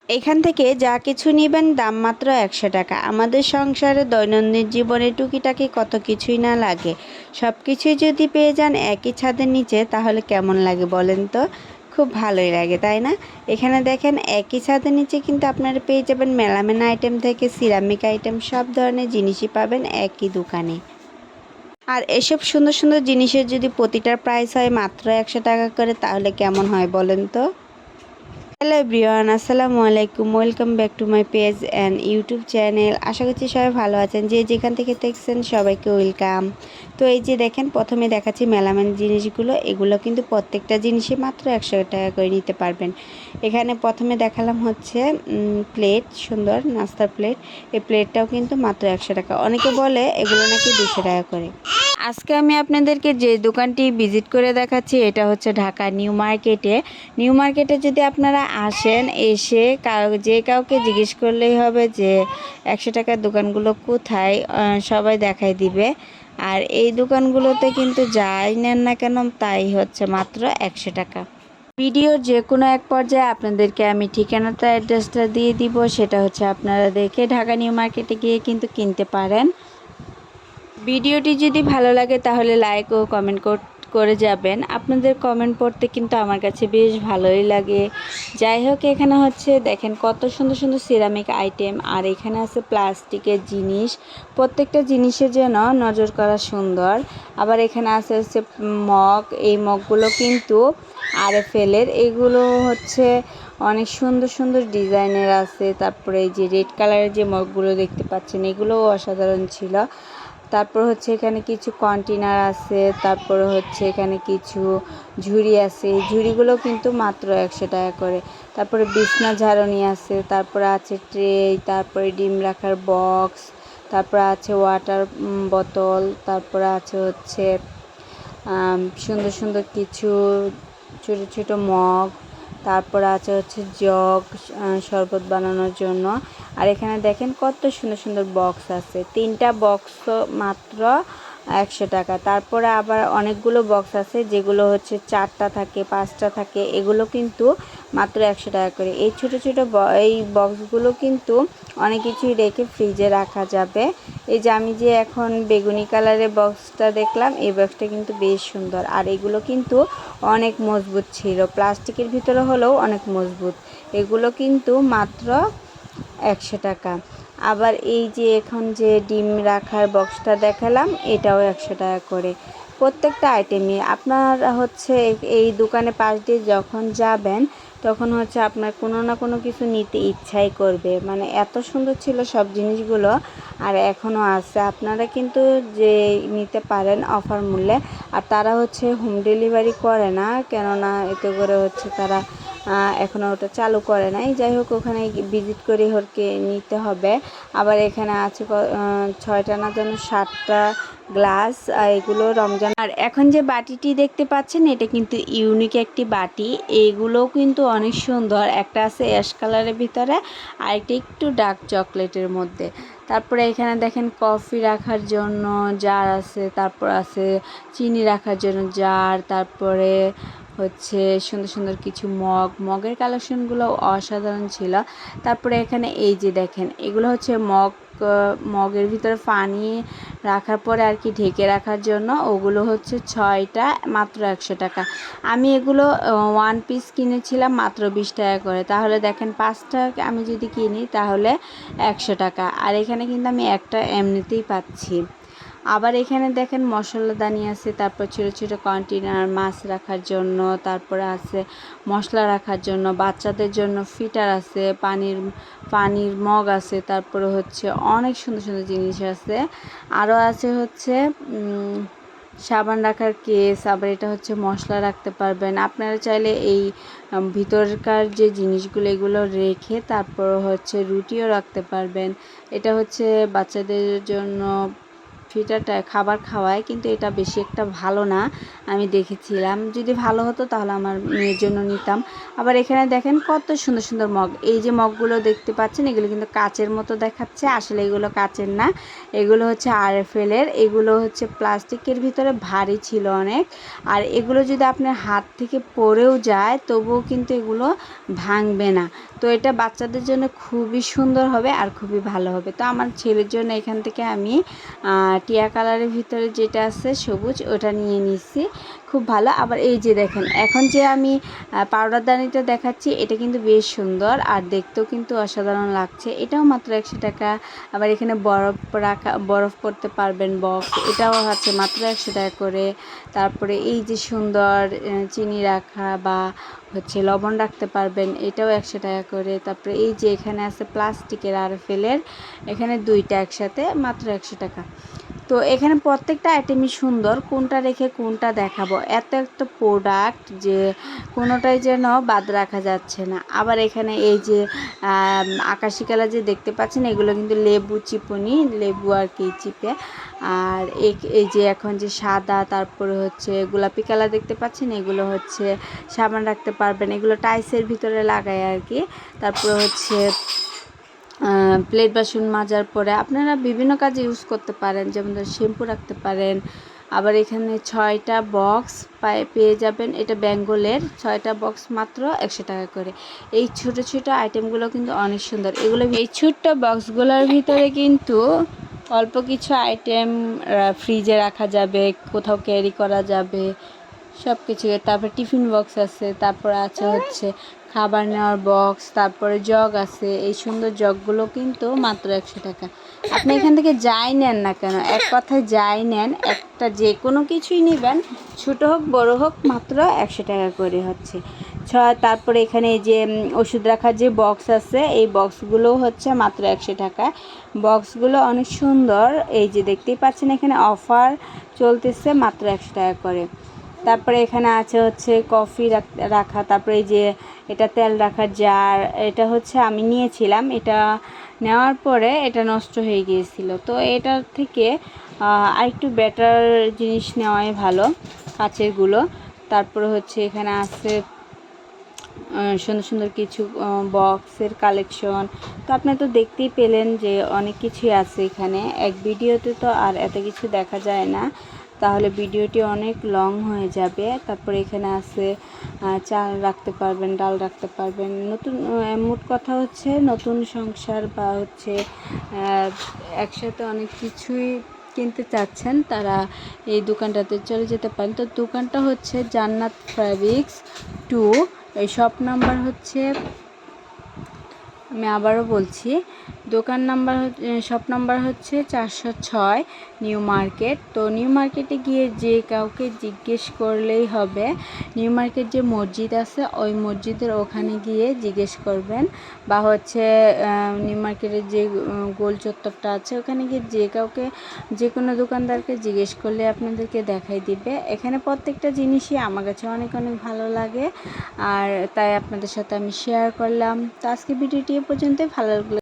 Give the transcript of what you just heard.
এখান থেকে যা কিছু নেবেন দাম মাত্র ১০০ টাকা। আমাদের সংসারে দৈনন্দিন জীবনে টুকিটাকি কত কিছুই না লাগে, সব কিছুই যদি পেয়ে যান একই ছাদের নিচে তাহলে কেমন লাগে বলেন তো? খুব ভালোই লাগে, তাই না? এখানে দেখেন একই ছাদের নিচে কিন্তু আপনারা পেয়ে যাবেন মেলামেন আইটেম থেকে সিরামিক আইটেম, সব ধরনের জিনিসই পাবেন একই দোকানে। আর এসব সুন্দর সুন্দর জিনিসের যদি প্রতিটার প্রাইস হয় মাত্র ১০০ টাকা করে তাহলে কেমন হয় বলেন তো? হ্যালো এভরিওয়ান, আসসালামু আলাইকুম। Welcome back to my page and YouTube channel. আশা করছি সবাই ভালো আছেন, যে যেখান থেকে দেখছেন সবাইকে ওয়েলকাম। তো এই যে দেখেন, প্রথমে দেখাচ্ছি মেলামেন জিনিসগুলো। এগুলো কিন্তু প্রত্যেকটা জিনিসই মাত্র ১০০ টাকা করে নিতে পারবেন। এখানে প্রথমে দেখালাম হচ্ছে প্লেট, সুন্দর নাস্তার প্লেট। এই প্লেটটাও কিন্তু মাত্র ১০০ টাকা। অনেকে বলে এগুলো নাকি ২০০ টাকা করে। আজকে আমি আপনাদেরকে যে দোকানটি ভিজিট করে দেখাচ্ছি এটা হচ্ছে ঢাকা নিউ মার্কেটে। নিউ মার্কেটে যদি আপনারা আসেন, এসে যে কাউকে জিজ্ঞেস করলেই হবে যে ১০০ টাকার দোকানগুলো কোথায়, সবাই দেখাই দিবে। আর এই দোকানগুলোতে কিন্তু যাই নেন না কেন তাই হচ্ছে মাত্র ১০০ টাকা। ভিডিওর যে কোনো এক পর্যায়ে আপনাদেরকে আমি ঠিকানাটা অ্যাড্রেসটা দিয়ে দিব, সেটা হচ্ছে আপনারা দেখে ঢাকা নিউ মার্কেটে গিয়ে কিন্তু কিনতে পারেন। ভিডিওটি যদি ভালো লাগে তাহলে লাইক ও কমেন্ট করে যাবেন। আপনাদের কমেন্ট পড়তে কিন্তু আমার কাছে বেশ ভালোই লাগে। যাই হোক, এখানে হচ্ছে দেখেন কত সুন্দর সুন্দর সিরামিক আইটেম, আর এখানে আছে প্লাস্টিকের জিনিস। প্রত্যেকটা জিনিসের যেন নজর করা সুন্দর। আবার এখানে আছে হচ্ছে মগ। এই মগগুলো কিন্তু আরএফএলের। এগুলো হচ্ছে অনেক সুন্দর সুন্দর ডিজাইনের আছে। তারপরে এই যে রেড কালারের যে মগগুলো দেখতে পাচ্ছেন এগুলোও অসাধারণ ছিল। তারপর হচ্ছে এখানে কিছু কন্টেনার আছে, তারপরে হচ্ছে এখানে কিছু ঝুড়ি আছে। এই ঝুড়িগুলো কিন্তু মাত্র ১০০ টাকা করে। তারপরে বিছনা ঝাড়নি আছে, তারপরে আছে ট্রে, তারপরে ডিম রাখার বক্স, তারপরে আছে ওয়াটার বোতল, তারপরে আছে হচ্ছে সুন্দর সুন্দর কিছু ছোট ছোট মগ, তারপর আছে হচ্ছে জগ শরবত বানানোর জন্য। আর এখানে দেখেন কত সুন্দর সুন্দর বক্স আছে, 3টা বক্স মাত্র ১০০ টাকা। তারপরে আবার অনেকগুলো বক্স আছে যেগুলো হচ্ছে 4টা থাকে, 5টা থাকে, এগুলো কিন্তু মাত্র ১০০ টাকা করে। এই ছোট ছোট এই বক্সগুলো কিন্তু অনেক কিছুই রেখে ফ্রিজে রাখা যাবে। এই যে আমি যে এখন বেগুনি কালারের বক্সটা দেখলাম, এই বক্সটা কিন্তু বেশ সুন্দর। আর এগুলো কিন্তু অনেক মজবুত ছিল, প্লাস্টিকের ভিতরে হলেও অনেক মজবুত। এগুলো কিন্তু মাত্র ১০০ টাকা। আবার এই যে এখন যে ডিম রাখার বক্সটা দেখালাম, এটাও ১০০ টাকা করে। প্রত্যেকটা আইটেমই আপনারা হচ্ছে এই দোকানে পাশ দিয়ে যখন যাবেন তখন হচ্ছে আপনার কোনো না কোনো কিছু নিতে ইচ্ছাই করবে, মানে এত সুন্দর ছিল সব জিনিসগুলো। আর এখনও আছে, আপনারা কিন্তু যে নিতে পারেন অফার মূল্যে। আর তারা হচ্ছে হোম ডেলিভারি করে না, কেননা এতে করে হচ্ছে তারা এখনও ওটা চালু করে নাই। যাই হোক, ওখানে ভিজিট করে হরকে নিতে হবে। আবার এখানে আছে 6টা না যেন 7টা গ্লাস, এগুলো রমজান। আর এখন যে বাটিটি দেখতে পাচ্ছেন এটা কিন্তু ইউনিক একটি বাটি। এগুলোও কিন্তু অনেক সুন্দর, একটা আছে অ্যাশ কালারের ভিতরে আর একটা একটু ডার্ক চকলেটের মধ্যে। তারপরে এখানে দেখেন কফি রাখার জন্য জার আছে, তারপর আছে চিনি রাখার জন্য জার, তারপরে হচ্ছে সুন্দর সুন্দর কিছু মগের কালেকশনগুলো অসাধারণ ছিল। তারপরে এখানে এই যে দেখেন এগুলো হচ্ছে মগের ভিতরে পানি রাখার পরে আর কি ঢেকে রাখার জন্য, ওগুলো হচ্ছে 6টা মাত্র ১০০ টাকা। আমি এগুলো 1 পিস কিনেছিলাম মাত্র 20 টাকা করে। তাহলে দেখেন 5টা আমি যদি কিনি তাহলে ১০০ টাকা। আর এখানে কিন্তু আমি একটা এমনিতেই পাচ্ছি। আবার এখানে দেখেন মশলাদানি আছে, তারপর ছোটো ছোটো কন্টেনার মাছ রাখার জন্য, তারপরে আছে মশলা রাখার জন্য, বাচ্চাদের জন্য ফিটার আছে, পানির মগ আছে, তারপরে হচ্ছে অনেক সুন্দর সুন্দর জিনিস আছে। আরও আছে হচ্ছে সাবান রাখার কেস। আবার এটা হচ্ছে মশলা রাখতে পারবেন আপনারা চাইলে। এই ভিতরকার যে জিনিসগুলো এগুলো রেখে তারপর হচ্ছে রুটিও রাখতে পারবেন। এটা হচ্ছে বাচ্চাদের জন্য ফিটারটা খাবার খাওয়ায়, কিন্তু এটা বেশি একটা ভালো না। আমি দেখেছিলাম, যদি ভালো হতো তাহলে আমার মেয়ের জন্য নিতাম। আবার এখানে দেখেন কত সুন্দর সুন্দর মগ। এই যে মগগুলো দেখতে পাচ্ছেন এগুলো কিন্তু কাচের মতো দেখাচ্ছে, আসলে এগুলো কাচের না, এগুলো হচ্ছে আরএফএলের। এগুলো হচ্ছে প্লাস্টিকের ভিতরে ভারী ছিল অনেক। আর এগুলো যদি আপনার হাত থেকে পড়েও যায় তবুও কিন্তু এগুলো ভাঙবে না। তো এটা বাচ্চাদের জন্য খুবই সুন্দর হবে আর খুবই ভালো হবে। তো আমার ছেলের জন্য এখান থেকে আমি টিয়া কালারের ভিতরে যেটা আছে সবুজ, ওটা নিয়ে নিচ্ছি, খুব ভালো। আবার এই যে দেখেন, এখন যে আমি পাউডারদানিটা দেখাচ্ছি, এটা কিন্তু বেশ সুন্দর আর দেখতেও কিন্তু অসাধারণ লাগছে। এটাও মাত্র 100 টাকা। আবার এখানে বরফ করতে পারবেন বক্স, এটাও আছে মাত্র 100 টাকা করে। তারপরে এই যে সুন্দর চিনি রাখা বা হচ্ছে লবণ রাখতে পারবেন, এটাও 100 টাকা করে। তারপরে এই যে এখানে আছে প্লাস্টিকের আরএফএলের, এখানে দুইটা একসাথে মাত্র 100 টাকা। তো এখানে প্রত্যেকটা আইটেমই সুন্দর, কোনটা রেখে কোনটা দেখাবো, এত একটা প্রোডাক্ট যে কোনোটাই যেন বাদ রাখা যাচ্ছে না। আবার এখানে এই যে আকাশি কালার যে দেখতে পাচ্ছেন, এগুলো কিন্তু লেবু চিপুনি, লেবু আর কি চিপে। আর এই যে এখন যে সাদা, তারপরে হচ্ছে গোলাপি কালার দেখতে পাচ্ছেন, এগুলো হচ্ছে সাবান রাখতে পারবেন, এগুলো টাইসের ভিতরে লাগায় আর কি। তারপরে হচ্ছে প্লেট বাসন মাজার পরে আপনারা বিভিন্ন কাজে ইউজ করতে পারেন, যেমন ধর শ্যাম্পু রাখতে পারেন। আবার এখানে 6টা বক্স পেয়ে যাবেন, এটা বেঙ্গলের 6টা বক্স মাত্র 100 টাকা করে। এই ছোট ছোট আইটেমগুলো কিন্তু অনেক সুন্দর। এগুলো এই ছোট্ট বক্সগুলোর ভিতরে কিন্তু অল্প কিছু আইটেম ফ্রিজে রাখা যাবে, কোথাও ক্যারি করা যাবে সব কিছু। তারপর টিফিন বক্স আছে, তারপর আছে হচ্ছে খাবার নেওয়ার বক্স, তারপরে জগ আছে। এই সুন্দর জগগুলো কিন্তু মাত্র 100 টাকা। আপনি এখান থেকে যাই নেন না কেন, এক কথায় যাই নেন, একটা যে কোনো কিছুই নেবেন, ছোটো হোক বড়ো হোক, মাত্র 100 টাকা করে হচ্ছে। তারপরে এখানে এই যে ওষুধ রাখার যে বক্স আছে, এই বক্সগুলো হচ্ছে মাত্র 100 টাকা। বক্সগুলো অনেক সুন্দর, এই যে দেখতেই পাচ্ছেন এখানে অফার চলতেছে, মাত্র 100 টাকা করে। তারপরে এখানে আছে হচ্ছে কফি রাখা, তারপরে এই যে এটা তেল রাখার জার, এটা হচ্ছে আমি নিয়েছিলাম, এটা নেওয়ার পরে এটা নষ্ট হয়ে গিয়েছিল। তো এটার থেকে আরেকটু বেটার জিনিস নেওয়াই ভালো, কাচেরগুলো। তারপরে হচ্ছে এখানে আছে সুন্দর সুন্দর কিছু বক্সের কালেকশন। তো আপনি তো দেখতেই পেলেন যে অনেক কিছুই আছে এখানে, এক ভিডিওতে তো আর এত কিছু দেখা যায় না, তাহলে ভিডিওটি অনেক লং হয়ে যাবে। তারপরে এখানে আছে চাল রাখতে পারবেন, ডাল রাখতে পারবেন। নতুন মোট কথা হচ্ছে নতুন সংসার বা হচ্ছে একসাথে অনেক কিছুই কিনতে চাচ্ছেন, তারা এই দোকানটাতে চলে যেতে পারেন। তো দোকানটা হচ্ছে জান্নাত ফ্যাব্রিক্স 2, এই শপ নাম্বার হচ্ছে, আমি আবারও বলছি, দোকান নাম্বার শপ নাম্বার হচ্ছে 406 নিউ মার্কেট। তো নিউ মার্কেটে গিয়ে যে কাউকে জিজ্ঞেস করলেই হবে, নিউ মার্কেট যে মসজিদ আছে ওই মসজিদের ওখানে গিয়ে জিজ্ঞেস করবেন, বা হচ্ছে নিউ মার্কেটের যে গোল চত্বরটা আছে ওখানে গিয়ে যে কাউকে, যে কোনো দোকানদারকে জিজ্ঞেস করলে আপনাদেরকে দেখাই দিবে। এখানে প্রত্যেকটা জিনিসই আমার কাছে অনেক অনেক ভালো লাগে, আর তাই আপনাদের সাথে আমি শেয়ার করলাম। তো আজকে ভিডিওটি এ পর্যন্ত, ভালো লাগলো